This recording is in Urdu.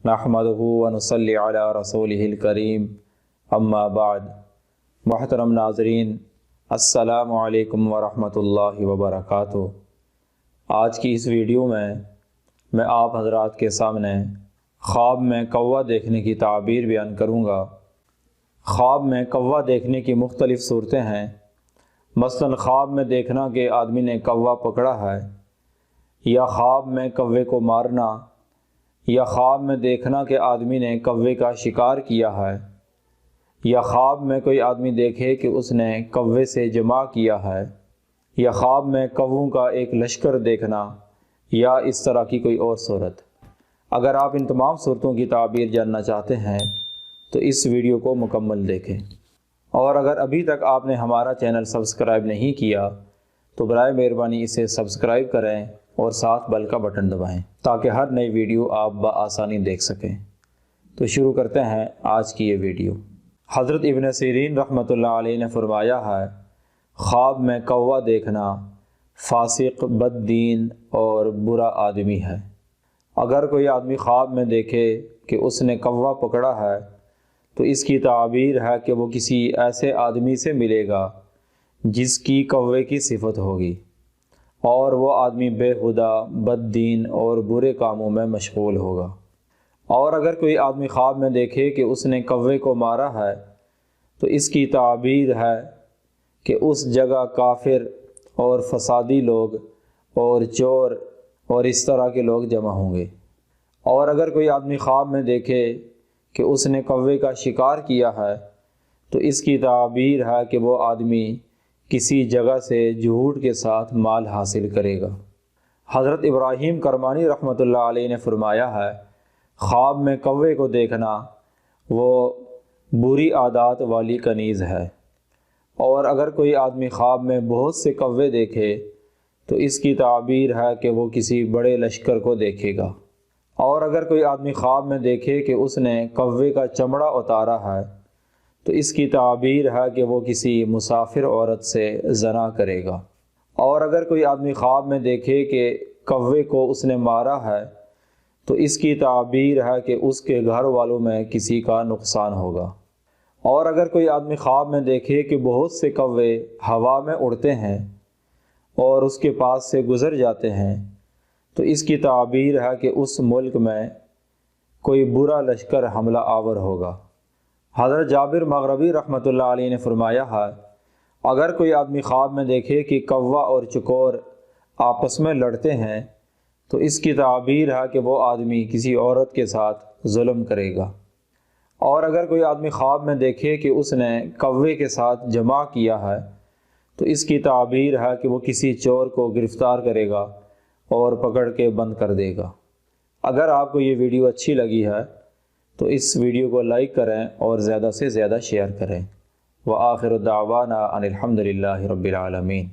نحمدہ ونصلی علی رسولہ الکریم اما بعد۔ محترم ناظرین، السلام علیکم ورحمۃ اللہ وبرکاتہ۔ آج کی اس ویڈیو میں آپ حضرات کے سامنے خواب میں کوا دیکھنے کی تعبیر بیان کروں گا۔ خواب میں کوا دیکھنے کی مختلف صورتیں ہیں۔ مثلاً خواب میں دیکھنا کہ آدمی نے کوا پکڑا ہے، یا خواب میں کوے کو مارنا، یا خواب میں دیکھنا کہ آدمی نے کوے کا شکار کیا ہے، یا خواب میں کوئی آدمی دیکھے کہ اس نے کوے سے جمع کیا ہے، یا خواب میں کووں کا ایک لشکر دیکھنا، یا اس طرح کی کوئی اور صورت۔ اگر آپ ان تمام صورتوں کی تعبیر جاننا چاہتے ہیں تو اس ویڈیو کو مکمل دیکھیں، اور اگر ابھی تک آپ نے ہمارا چینل سبسکرائب نہیں کیا تو برائے مہربانی اسے سبسکرائب کریں اور ساتھ بیل کا بٹن دبائیں تاکہ ہر نئی ویڈیو آپ بآسانی دیکھ سکیں۔ تو شروع کرتے ہیں آج کی یہ ویڈیو۔ حضرت ابن سیرین رحمۃ اللہ علیہ نے فرمایا ہے، خواب میں کوا دیکھنا فاسق، بد دین اور برا آدمی ہے۔ اگر کوئی آدمی خواب میں دیکھے کہ اس نے کوا پکڑا ہے تو اس کی تعبیر ہے کہ وہ کسی ایسے آدمی سے ملے گا جس کی کوے کی صفت ہوگی، اور وہ آدمی بے ہدہ، بد دین اور برے کاموں میں مشغول ہوگا۔ اور اگر کوئی آدمی خواب میں دیکھے کہ اس نے کوے کو مارا ہے تو اس کی تعبیر ہے کہ اس جگہ کافر اور فسادی لوگ اور چور اور اس طرح کے لوگ جمع ہوں گے۔ اور اگر کوئی آدمی خواب میں دیکھے کہ اس نے کوے کا شکار کیا ہے تو اس کی تعبیر ہے کہ وہ آدمی کسی جگہ سے جھوٹ کے ساتھ مال حاصل کرے گا۔ حضرت ابراہیم کرمانی رحمۃ اللہ علیہ نے فرمایا ہے، خواب میں کوے کو دیکھنا وہ بری عادات والی کنیز ہے۔ اور اگر کوئی آدمی خواب میں بہت سے کوے دیکھے تو اس کی تعبیر ہے کہ وہ کسی بڑے لشکر کو دیکھے گا۔ اور اگر کوئی آدمی خواب میں دیکھے کہ اس نے کوے کا چمڑا اتارا ہے تو اس کی تعبیر ہے کہ وہ کسی مسافر عورت سے زنا کرے گا۔ اور اگر کوئی آدمی خواب میں دیکھے کہ کوے کو اس نے مارا ہے تو اس کی تعبیر ہے کہ اس کے گھر والوں میں کسی کا نقصان ہوگا۔ اور اگر کوئی آدمی خواب میں دیکھے کہ بہت سے کوے ہوا میں اڑتے ہیں اور اس کے پاس سے گزر جاتے ہیں تو اس کی تعبیر ہے کہ اس ملک میں کوئی برا لشکر حملہ آور ہوگا۔ حضرت جابر مغربی رحمۃ اللہ علیہ نے فرمایا ہے، اگر کوئی آدمی خواب میں دیکھے کہ کوا اور چکور آپس میں لڑتے ہیں تو اس کی تعبیر ہے کہ وہ آدمی کسی عورت کے ساتھ ظلم کرے گا۔ اور اگر کوئی آدمی خواب میں دیکھے کہ اس نے کوے کے ساتھ جمع کیا ہے تو اس کی تعبیر ہے کہ وہ کسی چور کو گرفتار کرے گا اور پکڑ کے بند کر دے گا۔ اگر آپ کو یہ ویڈیو اچھی لگی ہے تو اس ویڈیو کو لائک کریں اور زیادہ سے زیادہ شیئر کریں۔ وآخر دعوانا ان الحمد للہ رب العالمین۔